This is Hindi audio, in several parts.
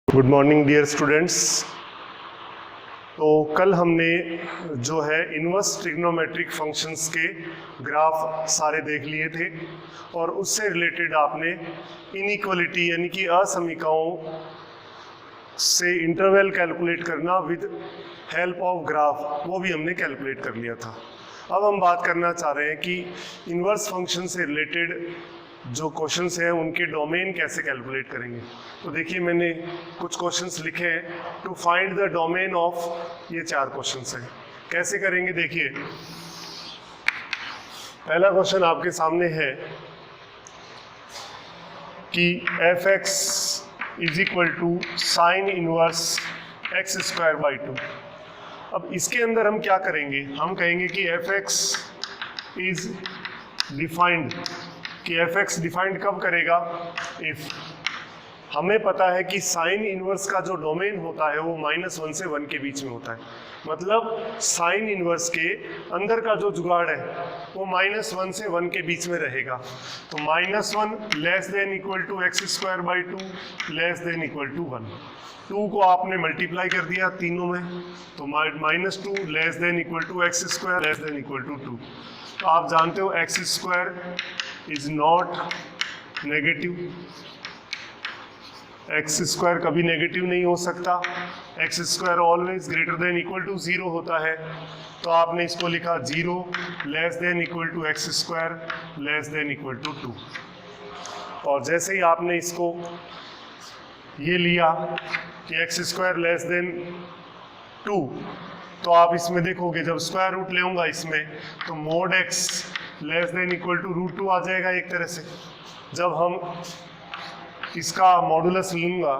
Good morning dear students. तो कल हमने जो है इनवर्स ट्रिग्नोमेट्रिक फंक्शंस के ग्राफ सारे देख लिए थे और उससे रिलेटेड आपने इनइक्वालिटी यानी कि असमीकाओं से इंटरवल कैलकुलेट करना विद हेल्प ऑफ ग्राफ वो भी हमने कैलकुलेट कर लिया था। अब हम बात करना चाह रहे हैं कि इनवर्स फंक्शन से रिलेटेड जो क्वेश्चंस हैं उनके डोमेन कैसे कैलकुलेट करेंगे। तो देखिए मैंने कुछ क्वेश्चंस लिखे हैं to find the domain of, ये 4 क्वेश्चंस हैं। कैसे करेंगे देखिए, पहला क्वेश्चन आपके सामने है कि f x is equal to sine inverse x square by 2। अब इसके अंदर हम क्या करेंगे, हम कहेंगे कि एफ एक्स इज डिफाइंड, कि एफ एक्स डिफाइंड कब करेगा, इफ हमें पता है कि साइन इनवर्स का जो डोमेन होता है वो -1 से 1 के बीच में होता है। मतलब साइन इनवर्स के अंदर का जो जुगाड़ है वो -1 से 1 के बीच में रहेगा। तो -1 less than equal to x square by 2 less than equal to 1। 2 को आपने मल्टीप्लाई कर दिया तीनों में, तो -2 less than equal to x square less than equal to 2। तो आप जानते हो x square is not negative, x square कभी नेगेटिव नहीं हो सकता, x square always greater than equal to 0 होता है। तो आपने इसको लिखा 0 less than equal to x square less than equal to 2। और जैसे ही आपने इसको ये लिया कि एक्स स्क्वायर लेस देन 2, तो आप इसमें देखोगे जब स्क्वायर रूट लेऊंगा इसमें तो mod x less than equal to √2 आ जाएगा एक तरह से। जब हम इसका मॉडुलस लूंगा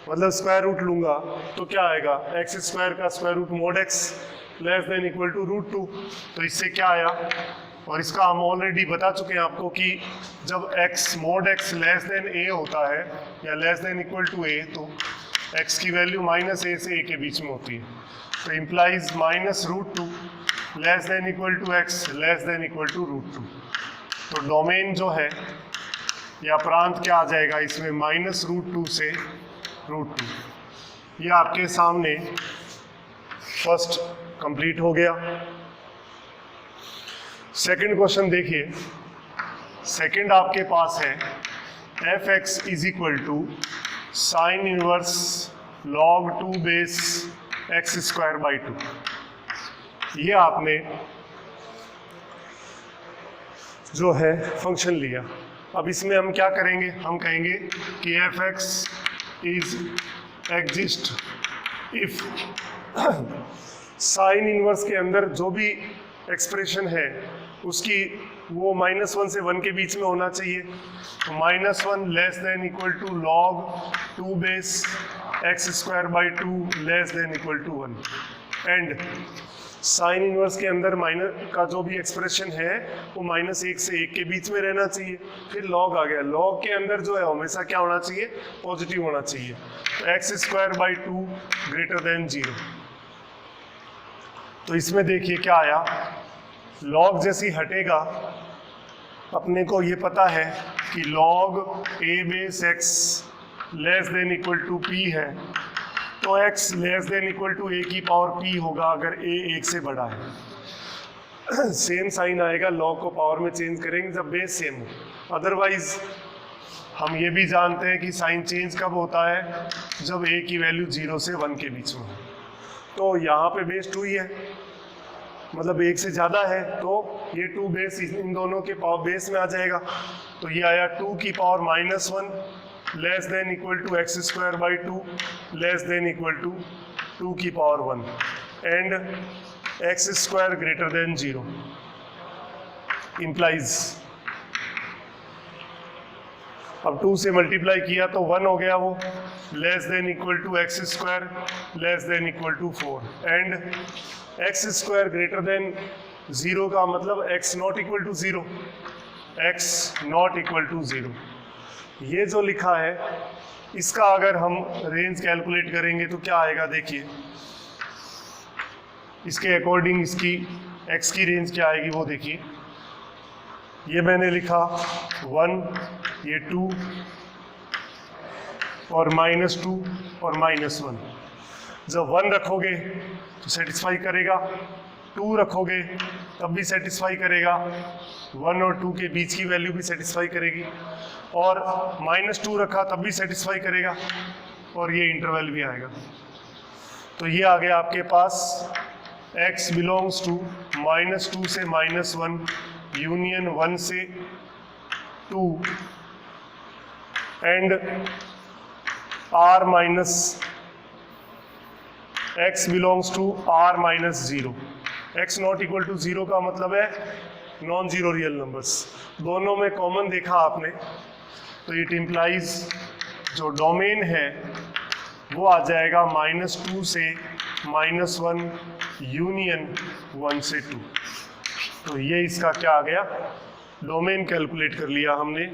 मतलब स्क्वायर रूट लूंगा तो क्या आएगा, एक्स स्क्वायर का square root mod x less than equal to √2। तो इससे क्या आया, और इसका हम ऑलरेडी बता चुके हैं आपको कि जब x mod x less than a होता है या less than equal to a तो एक्स की वैल्यू -a से a के बीच में होती है। तो implies -√2 less than equal to x less than equal to √2। तो डोमेन जो है या प्रांत क्या आ जाएगा इसमें, -√2 से √2। ये आपके सामने फर्स्ट कंप्लीट हो गया। सेकंड क्वेश्चन देखिए, सेकंड आपके पास है f x is equal to sine inverse log 2 base x square by 2। ये आपने जो है फंक्शन लिया। अब इसमें हम क्या करेंगे, हम कहेंगे कि f x is exist if sign inverse के अंदर जो भी एक्सप्रेशन है उसकी वो -1 से 1 के बीच में होना चाहिए। तो -1 less than equal to log 2 base x square by 2 less than equal to 1। And sine inverse के अंदर माइनस का जो भी एक्सप्रेशन है वो -1 से 1 के बीच में रहना चाहिए। फिर log आ गया, log के अंदर जो है हमेशा क्या होना चाहिए, पॉजिटिव होना चाहिए। तो x square by 2 greater than 0। तो इसमें देखिए क्या आया, log जैसी हटेगा, अपने को ये पता है कि log a base x less than equal to p है, तो x less than equal to a की पावर p होगा अगर a 1 से बड़ा है। सेम साइन आएगा, log को पावर में चेंज करेंगे जब बेस सेम हो। अदरवाइज हम ये भी जानते हैं कि साइन चेंज कब होता है, जब a की वैल्यू 0 से 1 के बीच में हो। तो यहाँ पे बेस 2 ही है, मतलब 1 से ज़्यादा है, तो ये 2 बेस इन दोनों के पावर बेस में आ जाएगा। तो ये आया 2 की power -1 less than equal to x square by 2 less than equal to 2 की power 1 and x square greater than 0 implies. अब 2 से मल्टीप्लाई किया तो 1 हो गया, वो less than equal to x square less than equal to 4 and x square greater than 0 का मतलब x not equal to 0, x not equal to 0। ये जो लिखा है इसका अगर हम रेंज कैलकुलेट करेंगे तो क्या आएगा, देखिए इसके अकॉर्डिंग इसकी x की रेंज क्या आएगी वो देखिए। ये मैंने लिखा 1, ये 2, और -2 और -1। जब 1 रखोगे तो सेटिस्फाई करेगा, 2 रखोगे तब भी सेटिस्फाई करेगा, 1 और 2 के बीच की वैल्यू भी सेटिस्फाई करेगी, और -2 रखा तब भी सेटिस्फाई करेगा, और ये इंटरवल भी आएगा। तो ये आ गया आपके पास x बिलोंग्स टू -2 से -1 यूनियन 1 से 2 and r minus x belongs to r minus 0। x not equal to 0 का मतलब है नॉन जीरो रियल नंबर्स। दोनों में कॉमन देखा आपने, तो इट इम्प्लाइज जो डोमेन है वो आ जाएगा -2 से -1 यूनियन 1 से 2। तो ये इसका क्या आ गया, डोमेन कैलकुलेट कर लिया हमने।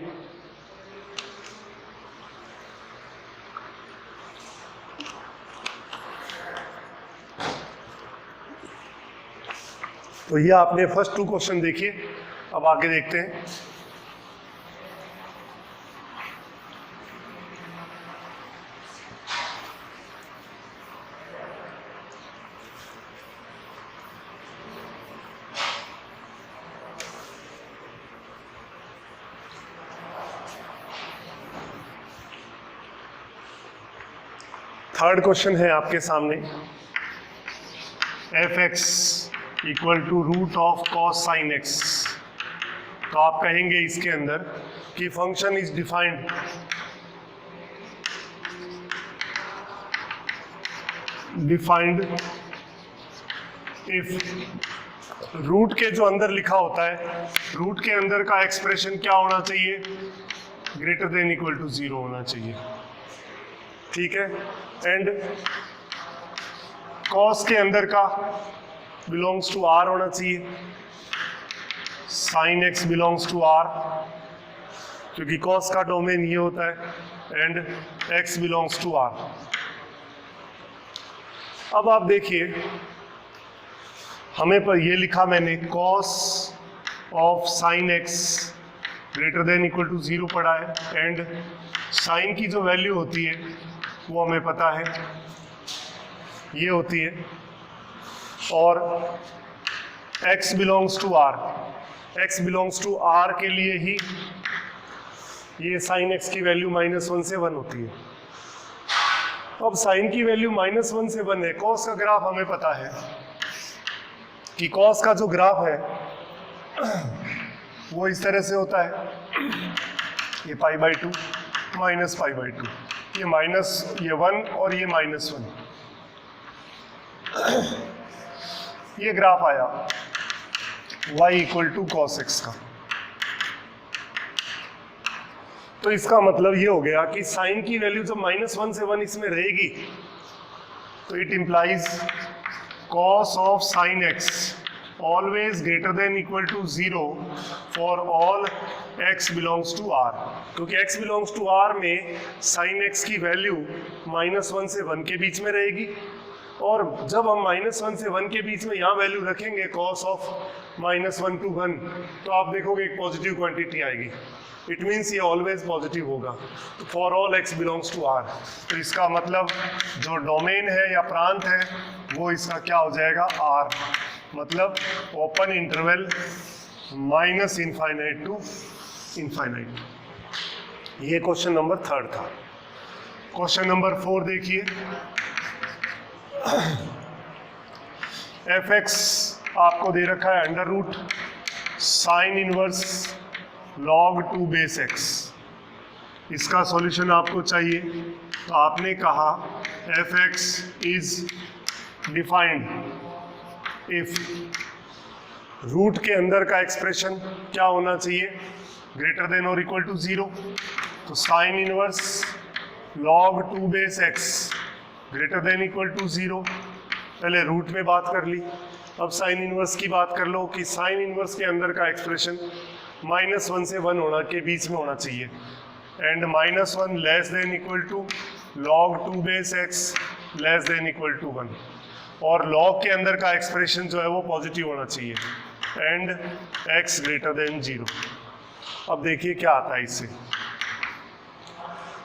तो ये आपने फर्स्ट 2 क्वेश्चन देखिए, अब आगे देखते हैं। थर्ड क्वेश्चन है आपके सामने, f(x) equal to root of cos sin x। तो आप कहेंगे इसके अंदर कि function is defined if root के जो अंदर लिखा होता है, रूट के अंदर का एक्सप्रेशन क्या होना चाहिए, ग्रेटर देन इक्वल टू 0 होना चाहिए, ठीक है। एंड cos के अंदर का बिलोंग्स टू r होना चाहिए, sin x belongs to r, क्योंकि cos का डोमेन ये होता है, and x belongs to r। अब आप देखिए, हमें पर ये लिखा मैंने cos of sin x greater than equal to 0 पढ़ा है, एंड sin की जो वैल्यू होती है वो हमें पता है ये होती है, और x belongs to r, x belongs to r के लिए ही ये sin x की वैल्यू -1 से 1 होती है। अब sin की वैल्यू -1 से 1 है, cos का ग्राफ हमें पता है कि cos का जो ग्राफ है वो इस तरह से होता है, ये π/2 माइनस π/2, ये ये 1 और ये -1, ये ग्राफ आया y equal to cos x का। तो इसका मतलब ये हो गया कि साइन की वैल्यू जब -1 से 1 इसमें रहेगी, तो it implies cos of sin x always greater than equal to 0 for all x belongs to r, क्योंकि x बिलोंग्स टू r में sin x की वैल्यू -1 से 1 के बीच में रहेगी, और जब हम -1 से 1 के बीच में यहाँ वैल्यू रखेंगे cos ऑफ -1 to 1, तो आप देखोगे एक पॉजिटिव क्वांटिटी आएगी, इट मीन्स ये ऑलवेज पॉजिटिव होगा for all x belongs to r। तो इसका मतलब जो डोमेन है या प्रांत है वो इसका क्या हो जाएगा, r, मतलब ओपन इंटरवल -∞ टू ∞। ये क्वेश्चन नंबर 3 था। क्वेश्चन नंबर 4 देखिए, f(x) आपको दे रखा है under root sine inverse log 2 base x। इसका सॉल्यूशन आपको चाहिए, तो आपने कहा f(x) is defined if root के अंदर का एक्सप्रेशन क्या होना चाहिए, ग्रेटर देन और इक्वल टू 0। तो sine inverse log 2 base x greater than equal to 0। पहले रूट में बात कर ली, अब साइन इनवर्स की बात कर लो कि साइन इनवर्स के अंदर का एक्सप्रेशन -1 से 1 होना के बीच में होना चाहिए, and -1 less than equal to log 2 base x less than equal to 1, और log के अंदर का एक्सप्रेशन जो है वो पॉजिटिव होना चाहिए, एंड x ग्रेटर देन 0। अब देखिए क्या आता है इससे,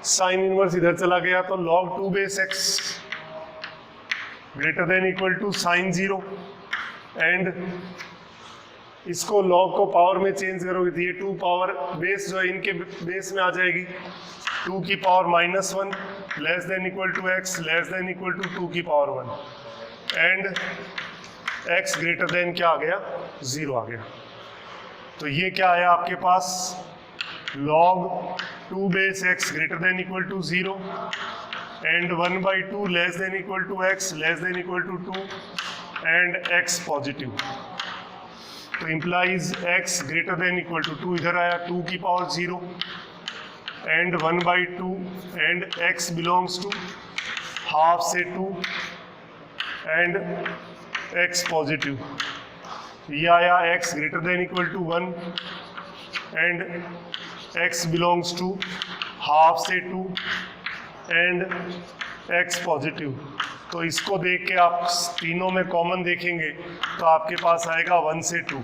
साइन इनवर्स इधर चला गया तो log 2 base x greater than equal to sine 0 and इसको log को पावर में चेंज करोगे तो ये 2 पावर बेस जो है इनके बेस में आ जाएगी, 2 की power -1 less than equal to x less than equal to 2 की power 1 and x greater than क्या आ गया, 0 आ गया। तो ये क्या आया आपके पास, log 2 base x greater than equal to 0 and 1/2 less than equal to x less than equal to 2 and x positive. तो implies x greater than equal to 2 इधर आया, 2 की power 0 and 1/2 and x belongs to half से 2 एंड x पॉजिटिव। ये आया x greater than equal to 1 and x belongs to half से 2 एंड x पॉजिटिव। तो इसको देख के आप तीनों में कॉमन देखेंगे तो आपके पास आएगा 1 से 2।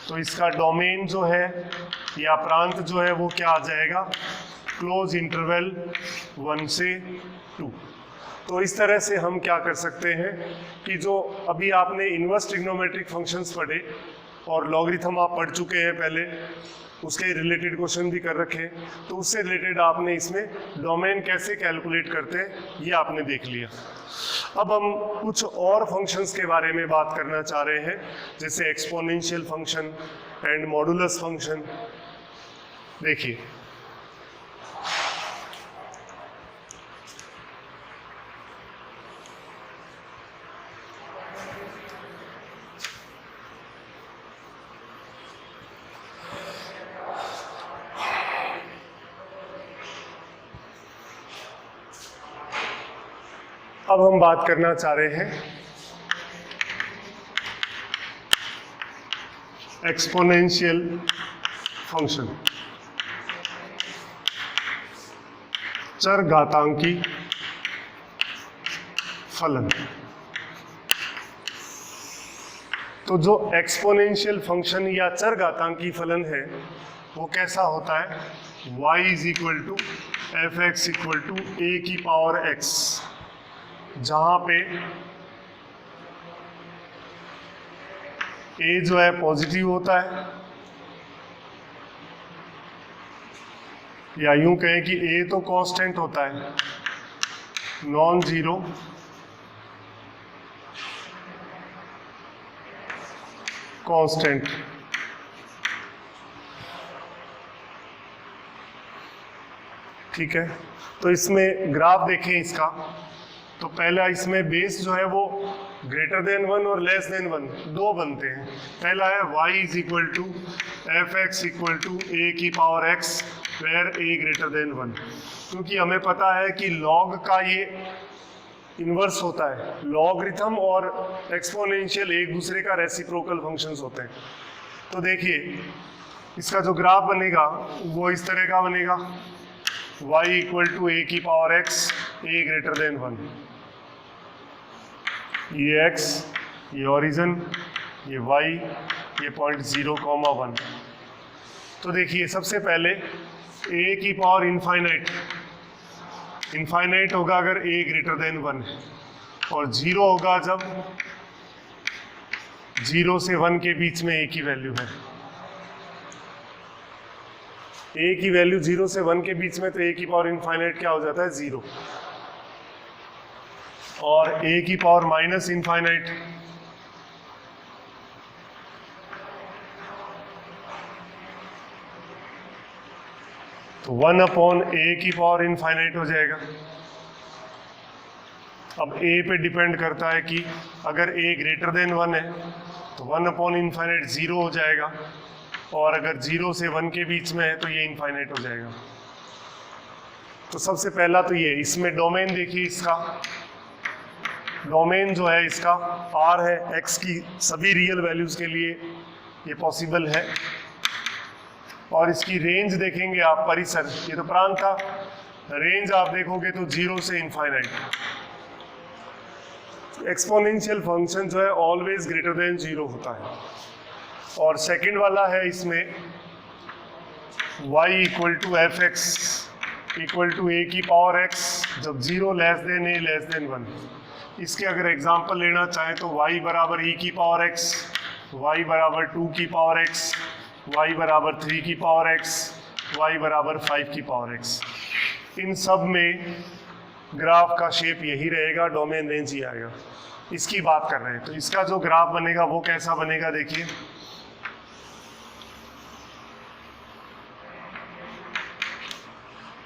तो इसका डोमेन जो है या प्रांत जो है वो क्या आ जाएगा, क्लोज इंटरवल 1 से 2। तो इस तरह से हम क्या कर सकते हैं कि जो अभी आपने इनवर्स ट्रिग्नोमेट्रिक फंक्शंस पढ़े और लॉगरिथम आप पढ़ चुके हैं पहले, उसके रिलेटेड क्वेश्चन भी कर रखे, तो उससे रिलेटेड आपने इसमें डोमेन कैसे कैलकुलेट करते हैं ये आपने देख लिया। अब हम कुछ और फंक्शंस के बारे में बात करना चाह रहे हैं, जैसे exponential function and modulus function. देखिए अब हम बात करना चाह रहे हैं एक्सपोनेंशियल फंक्शन, चरघातांकी फलन। तो जो एक्सपोनेंशियल फंक्शन या चरघातांकी फलन है वो कैसा होता है, y is equal to f x equal to a की पावर x, जहां पे a जो है पॉजिटिव होता है, या यूं कहें कि a तो कांस्टेंट होता है, नॉन जीरो कांस्टेंट। ठीक है, तो इसमें ग्राफ देखें इसका, तो पहला इसमें बेस जो है वो ग्रेटर देन 1 और लेस देन 1 दो बनते हैं। पहला है y is equal to f x equal to a की power x where a greater than 1, क्योंकि हमें पता है कि log का ये इन्वर्स होता है, लॉगरिथम और एक्सपोनेंशियल एक दूसरे का रेसिप्रोकल फंक्शंस होते हैं। तो देखिए इसका जो ग्राफ बनेगा वो इस तरह का बनेगा, y इक्वल टू ए की power x a greater than 1, ये x, ये ओरिजिन, ये y, ये पॉइंट 0,1। तो देखिए सबसे पहले a की पावर इनफाइनाइट होगा अगर a ग्रेटर देन 1 है, और 0 होगा जब 0 से 1 के बीच में a की वैल्यू है। a की वैल्यू 0 से 1 के बीच में, तो a की पावर इनफाइनाइट क्या हो जाता है, 0, और a की पावर माइनस इनफाइनाइट तो 1/a की पावर इनफाइनाइट हो जाएगा। अब a पे डिपेंड करता है कि अगर a ग्रेटर देन 1 है तो 1/इनफाइनाइट 0 हो जाएगा, और अगर 0 से 1 के बीच में है तो ये इनफाइनाइट हो जाएगा। तो सबसे पहला तो ये, इसमें डोमेन देखिए, इसका डोमेन जो है इसका R है, x की सभी रियल वैल्यूज के लिए ये पॉसिबल है, और इसकी रेंज देखेंगे आप, परिसर, ये तो प्रांत था, रेंज आप देखोगे तो 0 से इनफाइनाइट। एक्सपोनेंशियल फंक्शन जो है ऑलवेज ग्रेटर देन 0 होता है। और सेकंड वाला है इसमें y equal to f x equal to a की पावर एक्स जब 0 less than a less than 1। इसके अगर एग्जांपल लेना चाहें तो y बराबर e की पावर x, y बराबर 2 की पावर x, y बराबर 3 की पावर x, y बराबर 5 की पावर x। इन सब में ग्राफ का शेप यही रहेगा, डोमेन रेंज ही आएगा। इसकी बात कर रहे हैं तो इसका जो ग्राफ बनेगा वो कैसा बनेगा देखिए।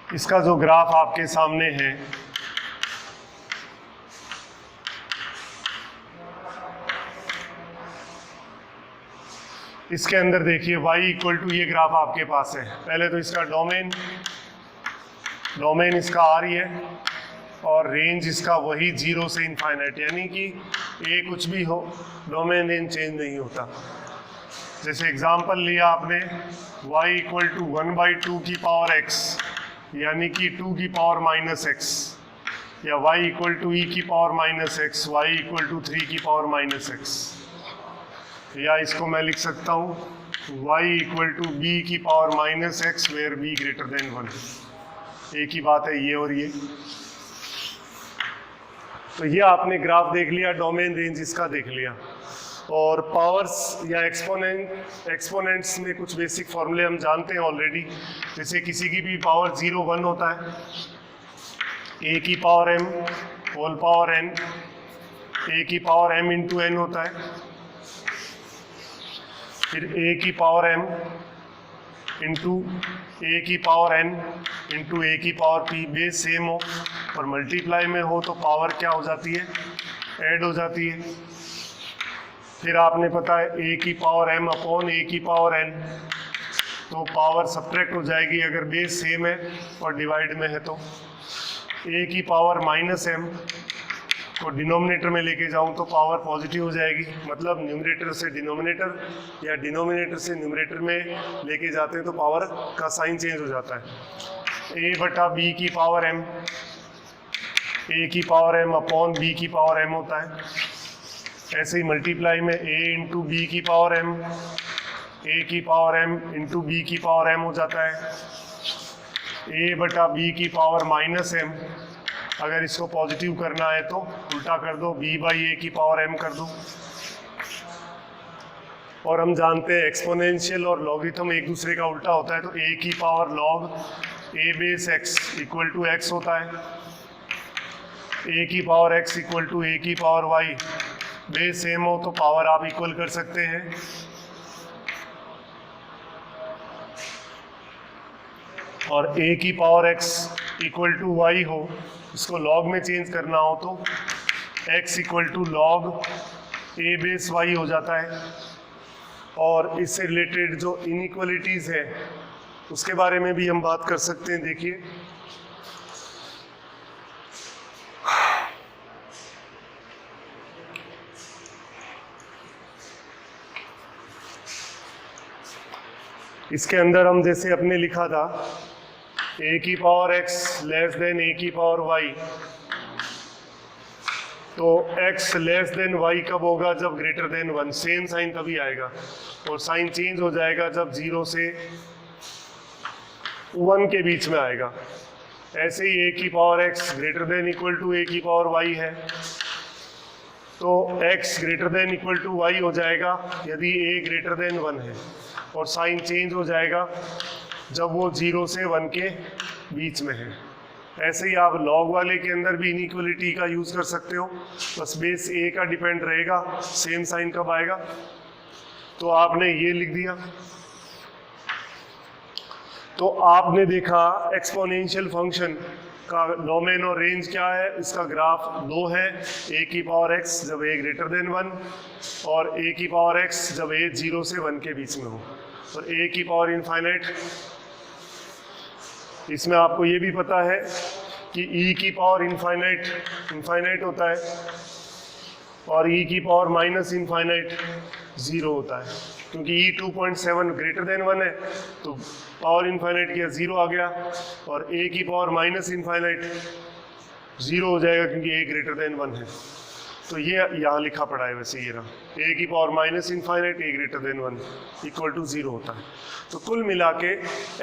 इसका जो ग्राफ आपके सामने है इसके अंदर देखिए y इक्वल टू ये ग्राफ आपके पास है। पहले तो इसका डोमेन इसका आर ही है और रेंज इसका वही 0 से इनफाइनाइट, यानी कि ए कुछ भी हो डोमेन रेंज चेंज नहीं होता। जैसे एग्जांपल लिया आपने y इक्वल टू 1/2 की पावर x यानी कि 2 की पावर माइनस x, या y इक्वल टू e की power minus x, y equal to 3 की पावर माइनस x, या इसको मैं लिख सकता हूँ y इक्वल टू b की power minus x where b greater than 1। एक ही बात है ये और ये। तो ये आपने ग्राफ देख लिया, डोमेन रेंज इसका देख लिया। और पावर्स या एक्सपोनेंट्स में कुछ बेसिक फॉर्मूले हम जानते हैं ऑलरेडी। जैसे किसी की भी पावर 0 1 होता है, a की power m whole power n, a की पावर m इंटू n होता है, फिर a की पावर m इंटू a की पावर n इंटू a की पावर p। बेस सेम हो और मल्टीप्लाई में हो तो पावर क्या हो जाती है, ऐड हो जाती है। फिर आपने पता है a की पावर m अपॉन a की पावर n, तो पावर सब्ट्रैक्ट हो जाएगी अगर बेस सेम है और डिवाइड में है तो। a की पावर माइनस m को डिनोमिनेटर में लेके जाऊं तो पावर पॉजिटिव हो जाएगी, मतलब न्यूमरेटर से डिनोमिनेटर या डिनोमिनेटर से न्यूमरेटर में लेके जाते हैं तो पावर का साइन चेंज हो जाता है। a बटा b की पावर m, a की पावर m अपॉन b की पावर m होता है। ऐसे ही मल्टीप्लाई में a इंटू b की पावर m, a की पावर m इंटू b की पावर m हो जाता है। a बटा b की पावर माइनस m, अगर इसको पॉजिटिव करना है तो उल्टा कर दो, b बाई a की पावर m कर दो। और हम जानते हैं एक्सपोनेंशियल और लॉगरिथम एक दूसरे का उल्टा होता है, तो a की power log a base x equal to x होता है, a की power x equal to a की पावर y। बेस सेम हो तो पावर आप इक्वल कर सकते हैं। और a की power x equal to y हो, इसको लॉग में चेंज करना हो तो x equal to log a base y हो जाता है। और इससे रिलेटेड जो इनइक्वालिटीज है उसके बारे में भी हम बात कर सकते हैं। देखिए इसके अंदर हम जैसे अपने लिखा था a की power x less then a की पावर y, तो x लेस देन y कब होगा, जब ग्रेटर देन 1। सेम साइन तभी आएगा और साइन चेंज हो जाएगा जब 0 से 1 के बीच में आएगा। ऐसे ही a की power x greater than equal to a की पावर y है, तो x greater than equal to y हो जाएगा यदि a ग्रेटर देन 1 है, और साइन चेंज हो जाएगा जब वो 0 से 1 के बीच में है। ऐसे ही आप लॉग वाले के अंदर भी इनइक्वालिटी का यूज कर सकते हो, बस बेस a का डिपेंड रहेगा सेम साइन कब आएगा। तो आपने ये लिख दिया, तो आपने देखा एक्सपोनेंशियल फंक्शन का डोमेन और रेंज क्या है। इसका ग्राफ 2 है, a की पावर x जब a ग्रेटर देन 1 और a की पावर x जब a 0 से 1 के बीच में हो, और a की पावर इनफाइनाइट। इसमें आपको ये भी पता है कि e की पावर इनफाइनाइट होता है और e की पावर माइनस इनफाइनाइट 0 होता है, क्योंकि e 2.7 ग्रेटर देन 1 है तो पावर इनफाइनाइट किया 0 आ गया, और a की पावर माइनस इनफाइनाइट 0 हो जाएगा क्योंकि a ग्रेटर देन 1 है। तो ये यहाँ लिखा पड़ा है वैसे, ये रहा a की power minus infinite a greater than 1 equal to 0 होता है। तो कुल मिला के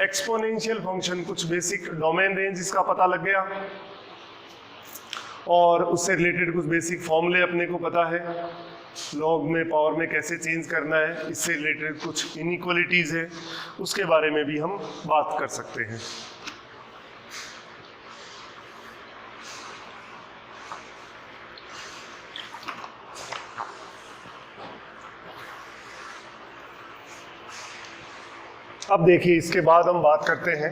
एक्सपोनेंशियल फंक्शन कुछ बेसिक डोमेन रेंज इसका पता लग गया और उससे रिलेटेड कुछ बेसिक फॉर्मूले अपने को पता है, लॉग में पावर में कैसे चेंज करना है, इससे रिलेटेड कुछ इनइक्वालिटीज है उसके बारे में भी हम बात कर सकते हैं। अब देखिए इसके बाद हम बात करते हैं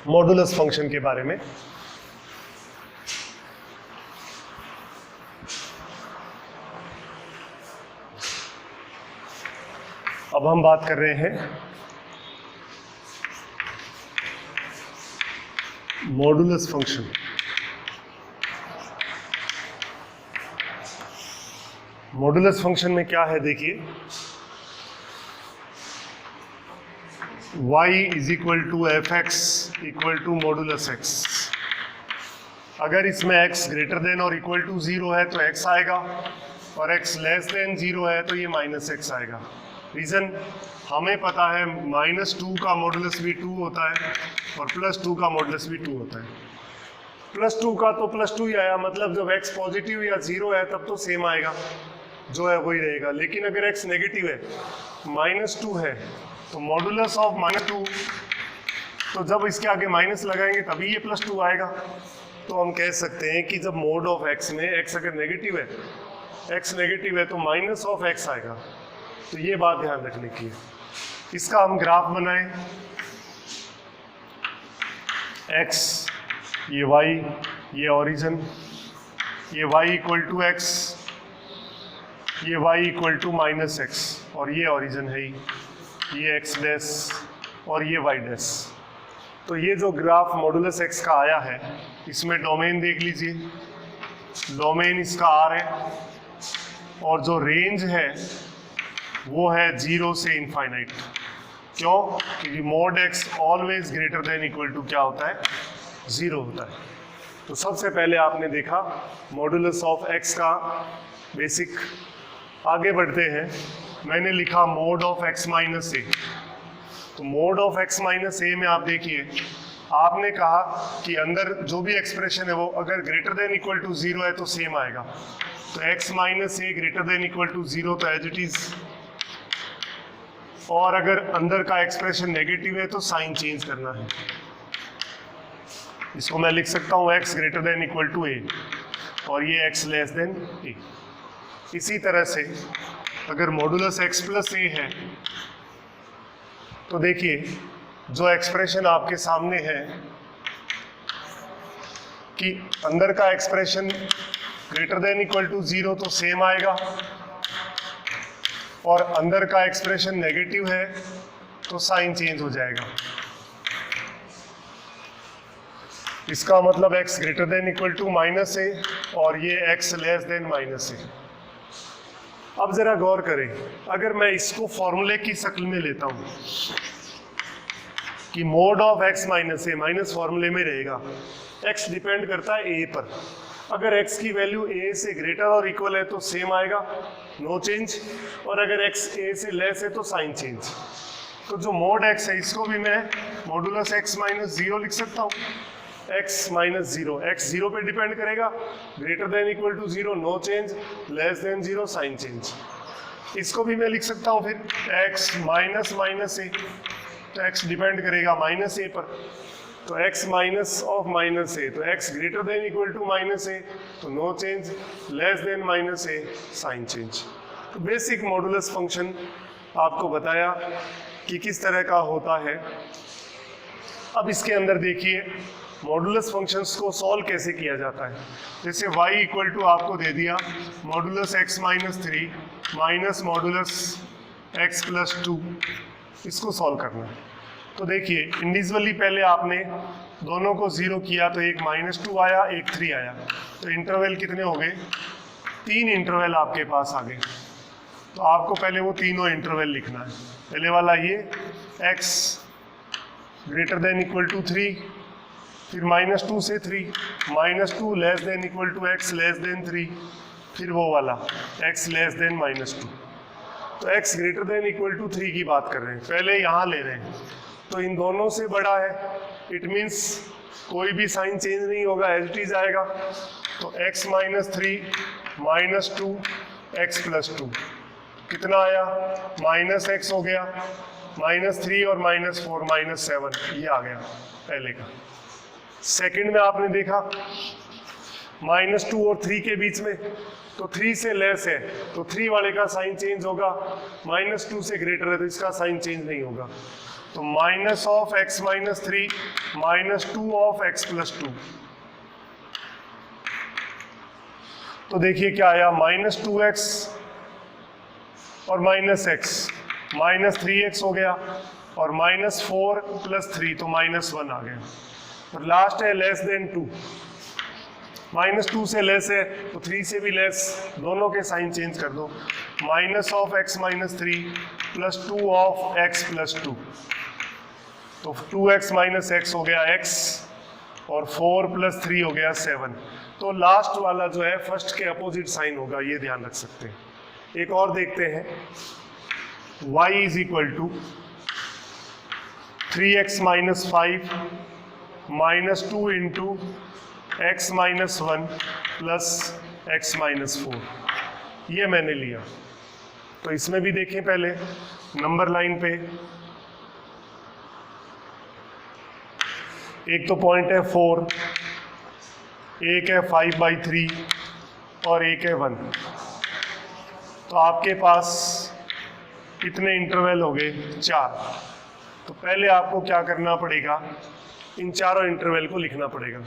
मॉडुलस फंक्शन के बारे में। अब हम बात कर रहे हैं मॉडुलस फंक्शन। मॉडुलस फंक्शन में क्या है देखिए, y is equal to f x equal to modulus x। अगर इसमें x ग्रेटर देन और इक्वल टू 0 है तो x आएगा और x लेस देन 0 है तो ये माइनस x आएगा। रीजन हमें पता है -2 का मॉडुलस भी 2 होता है और +2 का मॉडुलस भी 2 होता है। +2 का तो +2 ही आया, मतलब जब x पॉजिटिव या 0 है तब तो सेम आएगा, जो है वही रहेगा। लेकिन अगर x नेगेटिव है, -2 है, तो मॉडुलस ऑफ -2, तो जब इसके आगे माइनस लगाएंगे तभी ये +2 आएगा। तो हम कह सकते हैं कि जब मोड ऑफ x में x अगर नेगेटिव है, x नेगेटिव है तो माइनस ऑफ x आएगा। तो ये बात ध्यान रखने की है। इसका हम ग्राफ बनाएं, x, ये y, ये ओरिजिन, ये y इक्वल टू x, ये y इक्वल टू -x और ये ओरिजिन है ही, ये x डैश और ये y डैश। तो ये जो ग्राफ मॉडुलस x का आया है, इसमें डोमेन देख लीजिए, डोमेन इसका R है और जो रेंज है वो है 0 से इनफाइनाइट। क्यों? क्योंकि mod x always greater than equal to क्या होता है, 0 होता है। तो सबसे पहले आपने देखा मॉडुलस ऑफ x का बेसिक। आगे बढ़ते हैं, मैंने लिखा mode of x minus a. तो मोड ऑफ x माइनस ए में आप देखिए, आपने कहा कि अंदर जो भी एक्सप्रेशन है वो अगर ग्रेटर देन इक्वल टू 0 है तो सेम आएगा। तो x minus a greater than equal to 0 तो एज इट इज, और अगर अंदर का एक्सप्रेशन नेगेटिव है तो साइन चेंज करना है। इसको मैं लिख सकता हूँ x greater than equal to a और ये x लेस देन ए। इसी तरह से अगर मॉडुलस x प्लस ए है तो देखिए जो एक्सप्रेशन आपके सामने है कि अंदर का expression greater than equal to 0 तो सेम आएगा और अंदर का एक्सप्रेशन नेगेटिव है तो साइन चेंज हो जाएगा। इसका मतलब x greater than equal to minus a और ये x less than minus a. अब जरा गौर करें, अगर मैं इसको फॉर्मूले की शक्ल में लेता हूं कि mode of x minus A, minus फॉर्मूले में रहेगा, x डिपेंड करता है a पर। अगर x की वैल्यू a से ग्रेटर और इक्वल है तो सेम आएगा, नो चेंज, और अगर x a से लेस है तो साइन चेंज। तो जो मोड x है इसको भी मैं मॉडुलस x माइनस 0 लिख सकता हूँ, x माइनस 0, x 0 पे डिपेंड करेगा, greater than equal to 0 no change, less than 0 sign change. इसको भी मैं लिख सकता हूँ फिर x माइनस माइनस ए, तो x डिपेंड करेगा माइनस ए पर, तो x minus of minus a, तो x greater than equal to minus a तो no change, less than minus a sign change. तो बेसिक मॉडुलस फंक्शन आपको बताया कि किस तरह का होता है। अब इसके अंदर देखिए मॉडुलस फंक्शंस को सॉल्व कैसे किया जाता है। जैसे y इक्वल टू आपको दे दिया modulus x minus 3 minus modulus x plus 2, इसको सॉल्व करना है। तो देखिए इंडिविजुअली पहले आपने दोनों को 0 किया तो एक -2 आया, एक 3 आया, तो इंटरवल कितने हो गए, 3 इंटरवल आपके पास आ गए। तो आपको पहले वो तीनों इंटरवल लिखना है। पहले वाला ये x greater than equal to 3, फिर -2 से 3, -2 less than equal to x less than 3, फिर वो वाला x लेस देन -2। तो x greater than equal to 3 की बात कर रहे हैं, पहले यहाँ ले रहे हैं, तो इन दोनों से बड़ा है, इट मीन्स कोई भी साइन चेंज नहीं होगा, एज इट इज आएगा। तो x -3 -2 x + 2 कितना आया, -x हो गया, -3 और -4 -7, ये आ गया पहले का। सेकंड में आपने देखा -2 और 3 के बीच में, तो 3 से लेस है तो 3 वाले का साइन चेंज होगा, -2 से ग्रेटर है तो इसका साइन चेंज नहीं होगा। तो -(x - 3) -2 (x + 2). तो देखिए क्या आया, -2x और -x, -3x हो गया, और -4 + 3 तो -1 आ गया। और लास्ट है लेस देन 2, -2 से लेस है तो 3 से भी लेस, दोनों के साइन चेंज कर दो, -(x - 3) + 2 (x + 2). तो 2x - x हो गया x, और 4 + 3 हो गया 7। तो लास्ट वाला जो है फर्स्ट के अपोजिट साइन होगा, ये ध्यान रख सकते हैं। एक और देखते हैं, y = 3x - 5 -2 × x - 1 + x - 4, ये मैंने लिया। तो इसमें भी देखें पहले नंबर लाइन पे, एक तो पॉइंट है 4, एक है 5/3 और एक है 1। तो आपके पास कितने इंटरवल हो गए, 4। तो पहले आपको क्या करना पड़ेगा, इन चारों इंटरवल को लिखना पड़ेगा।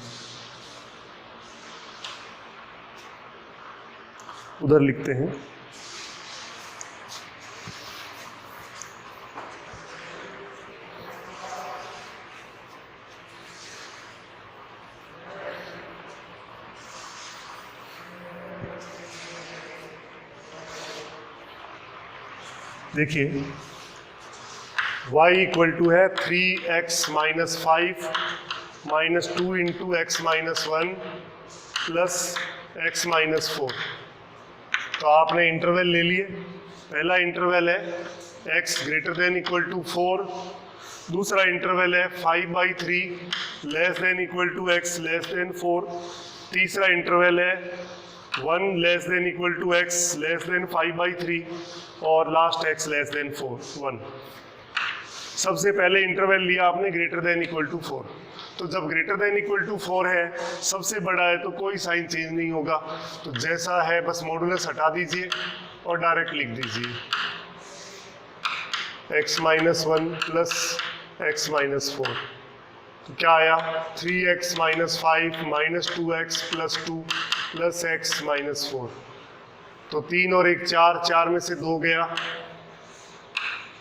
उधर लिखते हैं, देखिए y = है 3x - 5 -2 × x - 1 + x - 4। तो आपने इंटरवल ले लिए, पहला इंटरवल है x greater than equal to 4, दूसरा इंटरवल है 5/3 less than equal to x less than 4, तीसरा इंटरवल है 1 less than equal to x less than 5/3, और लास्ट x लेस देन 1। सबसे पहले इंटरवल लिया आपने ग्रेटर देन इक्वल टू 4। तो जब ग्रेटर देन इक्वल टू 4 है, सबसे बड़ा है, तो कोई साइन चेंज नहीं होगा, तो जैसा है बस मॉडुलस हटा दीजिए और डायरेक्ट लिख दीजिए x - 1 + x - 4। तो क्या आया, 3x - 5 -2x + 2 + x - 4। तो 3 और 1 4, 4 में से 2 गया,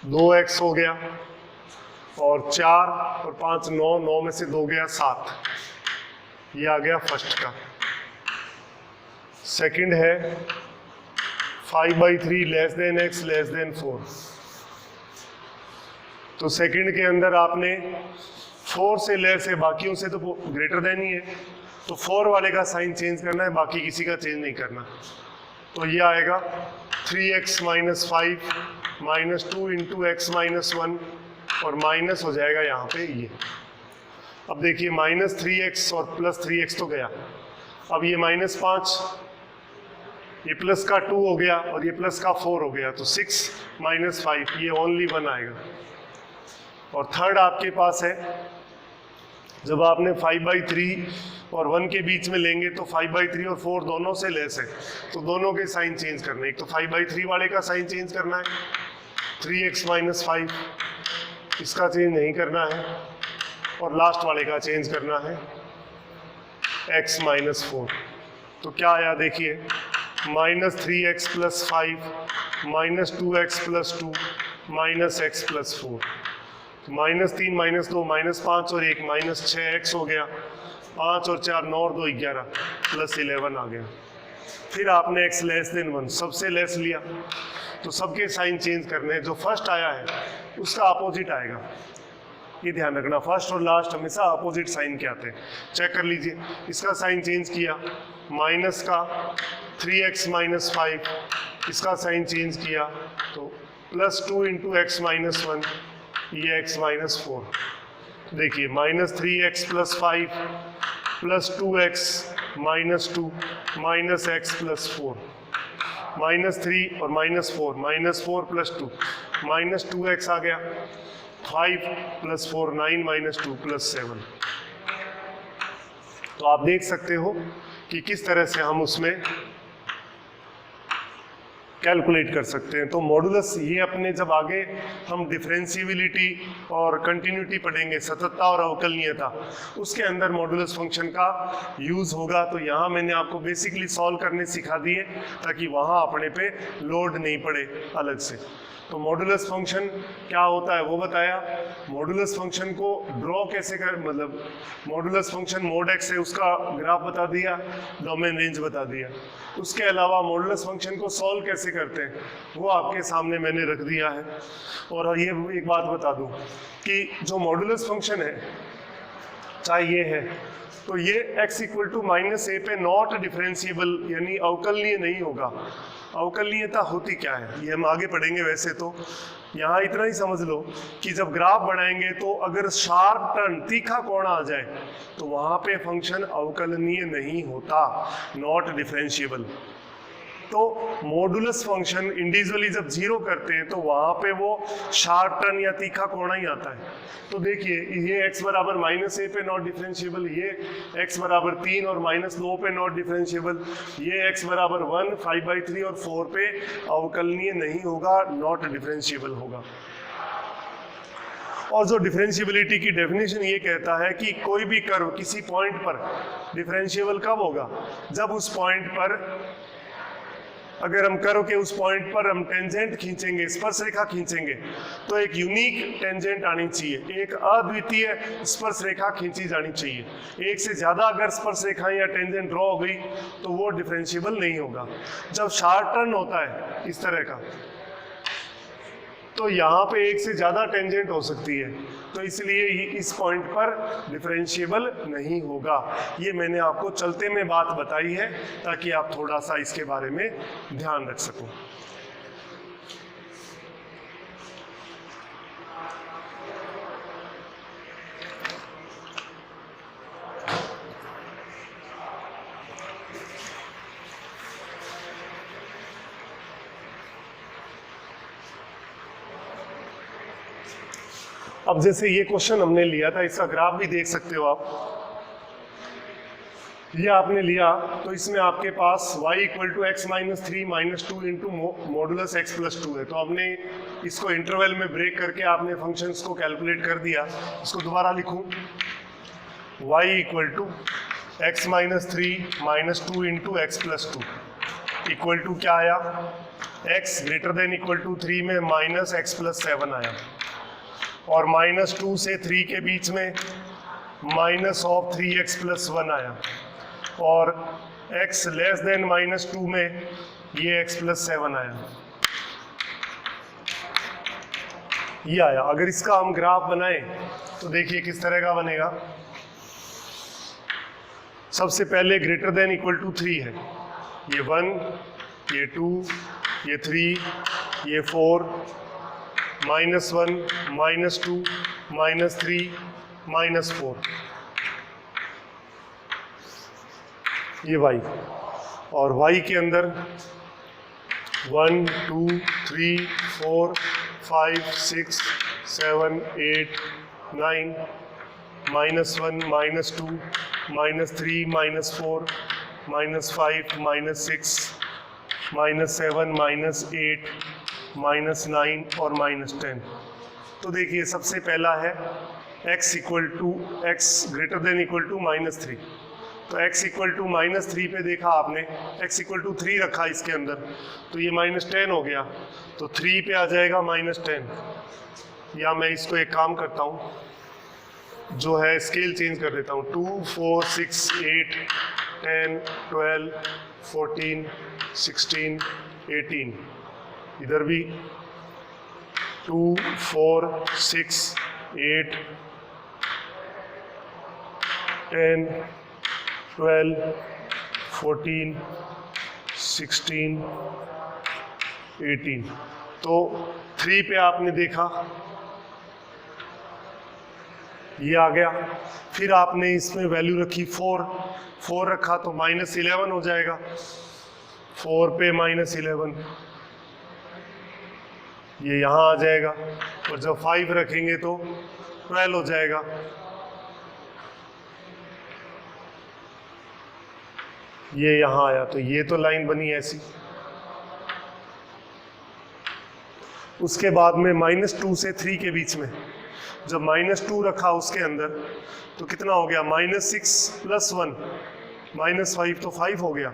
2x हो गया, और 4 और 5 9, 9 में से 2 गया 7। ये आ गया फर्स्ट का। सेकंड है 5/3 less then x less than 4। तो सेकंड के अंदर आपने 4 से लेस है, बाकियों से तो ग्रेटर देन ही है, तो 4 वाले का साइन चेंज करना है, बाकी किसी का चेंज नहीं करना। तो ये आएगा 3x - 5 -2 × x - 1, और माइनस हो जाएगा यहाँ पे ये। अब देखिए -3x और +3x तो गया, अब ये -5, ये प्लस का 2 हो गया और ये प्लस का 4 हो गया, तो 6 - 5, ये ओनली 1 आएगा। और थर्ड आपके पास है, जब आपने 5/3 और 1 के बीच में लेंगे तो 5/3 और 4 दोनों से लेस है, तो दोनों के साइन चेंज करने, एक तो 5/3 वाले का साइन चेंज करना है, 3x - 5 इसका चेंज नहीं करना है, और लास्ट वाले का चेंज करना है x - 4। तो क्या आया देखिए, -3x + 5 -2x + 2 -x + 4। -3 -2 -5 और 1 -6x हो गया, 5 और 4 9 और 2 11 + 11 आ गया। फिर आपने x < 1 सबसे लेस लिया, तो सबके साइन चेंज करने हैं, जो फर्स्ट आया है उसका अपोजिट आएगा, ये ध्यान रखना। फर्स्ट और लास्ट हमेशा अपोजिट साइन के आते हैं। चेक कर लीजिए, इसका साइन चेंज किया, माइनस का 3x माइनस 5, इसका साइन चेंज किया तो +2 इंटू एक्स माइनस 1, ये x माइनस 4। देखिए -3x + 5 + 2x minus 2 minus x + 4, -3 और -4, -4 + 2 -2x आ गया, 5 + 4 9 -2 + 7। तो आप देख सकते हो कि किस तरह से हम उसमें कैलकुलेट कर सकते हैं। तो मॉडुलस ये अपने जब आगे हम डिफरेंशिएबिलिटी और कंटिन्यूटी पढ़ेंगे, सततता और अवकलनीयता, उसके अंदर मॉडुलस फंक्शन का यूज़ होगा। तो यहाँ मैंने आपको बेसिकली सॉल्व करने सिखा दिए ताकि वहाँ अपने पे लोड नहीं पड़े अलग से। तो मॉडुलस फंक्शन क्या होता है वो बताया। मॉडुलस फंक्शन को ड्रॉ कैसे कर, मतलब मॉडुलस फंक्शन मोड एक्स है उसका ग्राफ बता दिया, डोमेन रेंज बता दिया। उसके अलावा मॉडुलस फंक्शन को सॉल्व कैसे करते हैं वो आपके सामने मैंने रख दिया है। और ये एक बात बता दूं कि जो मॉडुलस फंक्शन है, चाहे ये है, तो ये x = -a पे नॉट डिफरेंशिएबल यानी अवकलनीय नहीं होगा। अवकलनीयता होती क्या है ये हम आगे पढ़ेंगे। वैसे तो यहाँ इतना ही समझ लो कि जब ग्राफ बनाएंगे तो अगर शार्प टर्न, तीखा कोण आ जाए तो वहाँ पे फंक्शन अवकलनीय नहीं होता, नॉट डिफरेंशिएबल। तो मॉडुलस फंक्शन इंडिविजुअली जब 0 करते हैं तो वहाँ पे वो शार्प टर्न या तीखा कोण ही आता है। तो देखिए ये x बराबर -a पे नॉट डिफरेंशिएबल, ये x बराबर 3 और -2 पे नॉट डिफरेंशिएबल, ये x बराबर 1, 5/3 और 4 पे अवकलनीय नहीं होगा, नॉट डिफरेंशिएबल होगा। और जो डिफरेंशिएबिलिटी की डेफिनेशन ये कहता है कि कोई भी कर्व किसी पॉइंट पर डिफरेंशिएबल कब होगा, जब उस पॉइंट पर, अगर हम कर्व के उस पॉइंट पर हम टेंजेंट खींचेंगे, स्पर्श रेखा खींचेंगे, तो एक यूनिक टेंजेंट आनी चाहिए, एक अद्वितीय स्पर्श रेखा खींची जानी चाहिए। एक से ज़्यादा अगर स्पर्श रेखाएं या टेंजेंट ड्रॉ हो गई तो वो डिफरेंशिएबल नहीं होगा। जब शार्प टर्न होता है इस तरह का, तो यहाँ पे एक से ज़्यादा टेंजेंट हो सकती है, तो इसलिए इस पॉइंट पर डिफरेंशिएबल नहीं होगा। ये मैंने आपको चलते में बात बताई है ताकि आप थोड़ा सा इसके बारे में ध्यान रख सको। अब जैसे ये क्वेश्चन हमने लिया था, इसका ग्राफ भी देख सकते हो आप। ये आपने लिया तो इसमें आपके पास y = x - 3 - 2 into modulus x + 2 है। तो आपने इसको इंटरवल में ब्रेक करके आपने फंक्शंस को कैलकुलेट कर दिया। इसको दोबारा लिखूं, y = x - 3 - 2 into x + 2 equal to क्या आया, x > 3 में -x + 7 आया, और -2 से 3 के बीच में -3x + 1 आया, और x <-2 में ये x + 7 आया, ये आया। अगर इसका हम ग्राफ बनाएं तो देखिए किस तरह का बनेगा। सबसे पहले > 3 है, ये 1, ये 2, ये 3, ये 4, -1 -2 -3 -4, ये y, और y के अंदर 1 2 3 4 5 6 7 8 9 -1 -2 -3 -4 -5 -6 -7 -8 -9 और -10। तो देखिए सबसे पहला है x > -3। तो x = -3 पे देखा आपने, x = 3 रखा इसके अंदर, तो ये -10 हो गया, तो 3 पे आ जाएगा -10। या मैं इसको एक काम करता हूँ, जो है स्केल चेंज कर देता हूँ, 2 4 6 8 10 12 14 16 18 इधर भी 2, 4, 6, 8, 10, 12, 14, 16, 18। तो 3 पे आपने देखा ये आ गया, फिर आपने इसमें वैल्यू रखी 4 रखा तो -11 हो जाएगा। 4 पे -11 ये यहाँ आ जाएगा, और जब 5 रखेंगे तो 12 हो जाएगा। ये यहाँ आया, तो ये तो लाइन बनी ऐसी। उसके बाद में -2 से 3 के बीच में जब -2 रखा उसके अंदर तो कितना हो गया, -6 + 1 -5, तो 5 हो गया।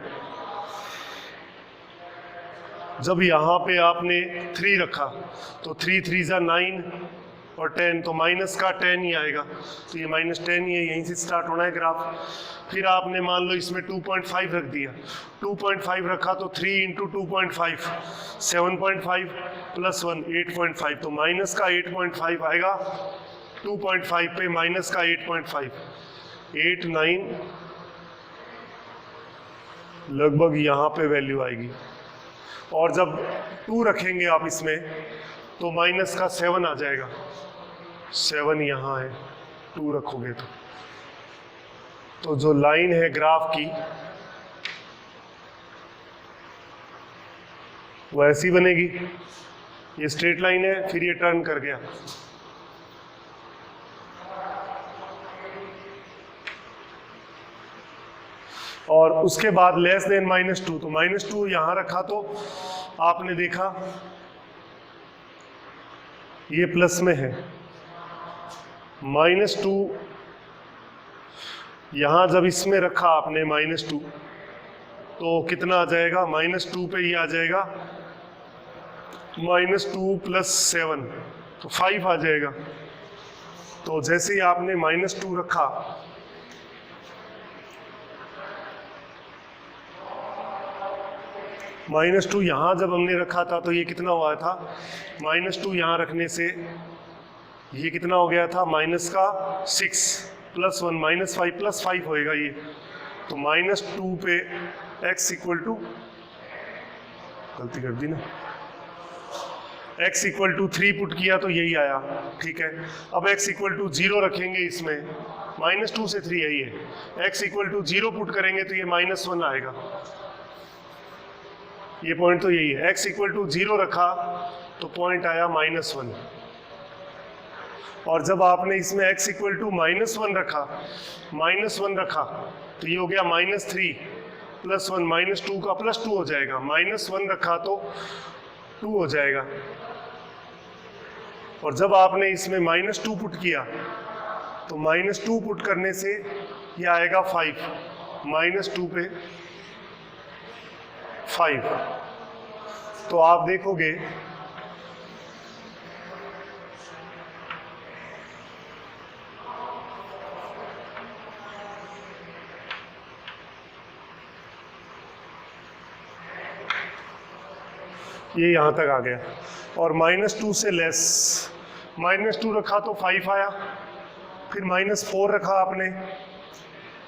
जब यहाँ पे आपने 3 रखा तो 3 3 = 9 और 10, तो माइनस का 10 ही आएगा, तो ये -10 ही है, यहीं से स्टार्ट होना है ग्राफ। फिर आपने मान लो इसमें 2.5 रख दिया, 2.5 रखा तो 3 × 2.5 7.5 + 1 8.5, तो माइनस का 8.5 आएगा। 2.5 पे माइनस का 8.5 8 9 लगभग यहाँ पे वैल्यू आएगी। और जब 2 रखेंगे आप इसमें तो माइनस का 7 आ जाएगा, 7 यहाँ है 2 रखोगे तो जो लाइन है ग्राफ की वो ऐसी बनेगी। ये स्ट्रेट लाइन है, फिर ये टर्न कर गया, और उसके बाद लेस देन -2, तो -2 यहाँ रखा तो आपने देखा ये प्लस में है। -2 यहाँ जब इसमें रखा आपने -2 तो कितना आ जाएगा, -2 पे ये आ जाएगा -2 + 7 तो 5 आ जाएगा। तो जैसे ही आपने -2 रखा -2 यहाँ जब हमने रखा था तो ये कितना हुआ था, -2 यहाँ रखने से ये कितना हो गया था, -6 + 1 -5 + 5 होएगा ये। तो -2 पे x = गलती कर दी ना, x = 3 पुट किया तो यही आया, ठीक है। अब x = 0 रखेंगे इसमें, -2 से 3 यही है, x = 0 पुट करेंगे तो ये -1 आएगा। ये पॉइंट तो यही है, x = 0 रखा तो पॉइंट आया -1, और जब आपने इसमें x = -1 रखा तो ये हो गया -3 + 1 -2 का +2 हो जाएगा, -1 रखा तो 2 हो जाएगा। और जब आपने इसमें -2 पुट किया तो -2 पुट करने से ये आएगा 5, -2 पे 5। तो आप देखोगे ये यहाँ तक आ गया, और -2 से लेस, -2 रखा तो 5 आया, फिर -4 रखा आपने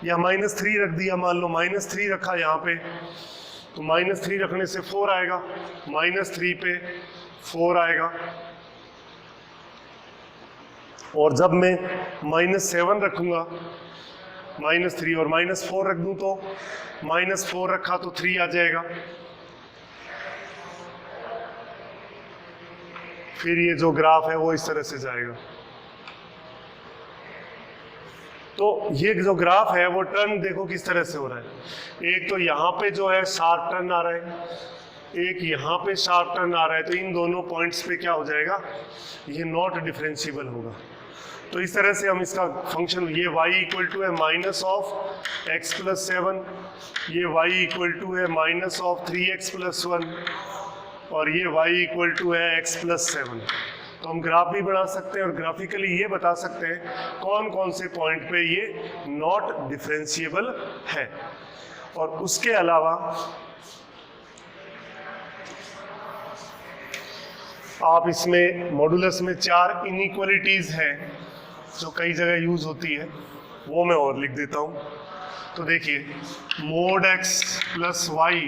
या -3 रख दिया, मान लो -3 रखा यहाँ पे तो -3 रखने से 4 आएगा, -3 पे 4 आएगा। और जब मैं -7 रखूँगा, -3 और -4 रख दूँ तो -4 रखा तो 3 आ जाएगा। फिर ये जो ग्राफ है वो इस तरह से जाएगा। तो ये जो ग्राफ है वो टर्न देखो किस तरह से हो रहा है। एक तो यहाँ पे जो है शार्प टर्न आ रहा है, एक यहाँ पे शार्प टर्न आ रहा है, तो इन दोनों पॉइंट्स पे क्या हो जाएगा, ये नॉट डिफरेंशिएबल होगा। तो इस तरह से हम इसका फंक्शन, ये y = है -(x + 7), ये y = है -(3x + 1), और ये y = है x + 7। तो हम ग्राफ भी बना सकते हैं और ग्राफिकली ये बता सकते हैं कौन कौन से पॉइंट पे ये नॉट डिफरेंशिएबल है। और उसके अलावा आप इसमें मॉडुलस में 4 इनइक्वालिटीज हैं जो कई जगह यूज होती है, वो मैं और लिख देता हूँ। तो देखिए, mod x plus y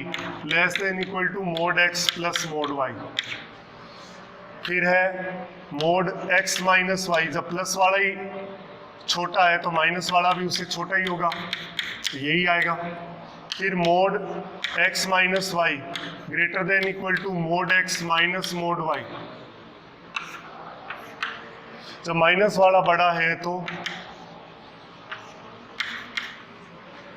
less than equal to mod x plus mod y. फिर है मोड x माइनस वाई, जब प्लस वाला ही छोटा है तो माइनस वाला भी उससे छोटा ही होगा, तो यही आएगा। फिर mod x minus y greater than equal to mod x minus mod y. जब माइनस वाला बड़ा है तो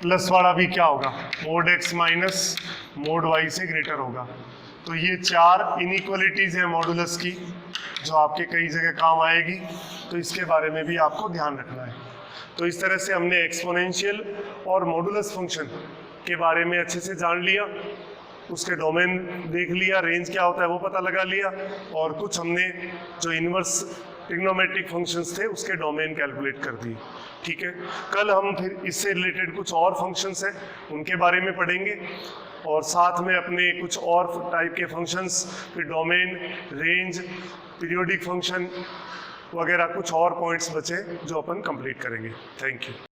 प्लस वाला भी क्या होगा, mod x minus mod y से ग्रेटर होगा। तो ये 4 इनइक्वालिटीज हैं मॉडुलस की जो आपके कई जगह काम आएगी, तो इसके बारे में भी आपको ध्यान रखना है। तो इस तरह से हमने एक्सपोनेंशियल और मॉडुलस फंक्शन के बारे में अच्छे से जान लिया, उसके डोमेन देख लिया, रेंज क्या होता है वो पता लगा लिया, और कुछ हमने जो इनवर्स ट्रिग्नोमेट्रिक फंक्शंस थे उसके डोमेन कैलकुलेट कर दिए। ठीक है, कल हम फिर इससे रिलेटेड कुछ और फंक्शंस हैं उनके बारे में पढ़ेंगे, और साथ में अपने कुछ और टाइप के फंक्शंस, फिर डोमेन, रेंज, पीरियोडिक फंक्शन वगैरह कुछ और पॉइंट्स बचे जो अपन कंप्लीट करेंगे। Thank you.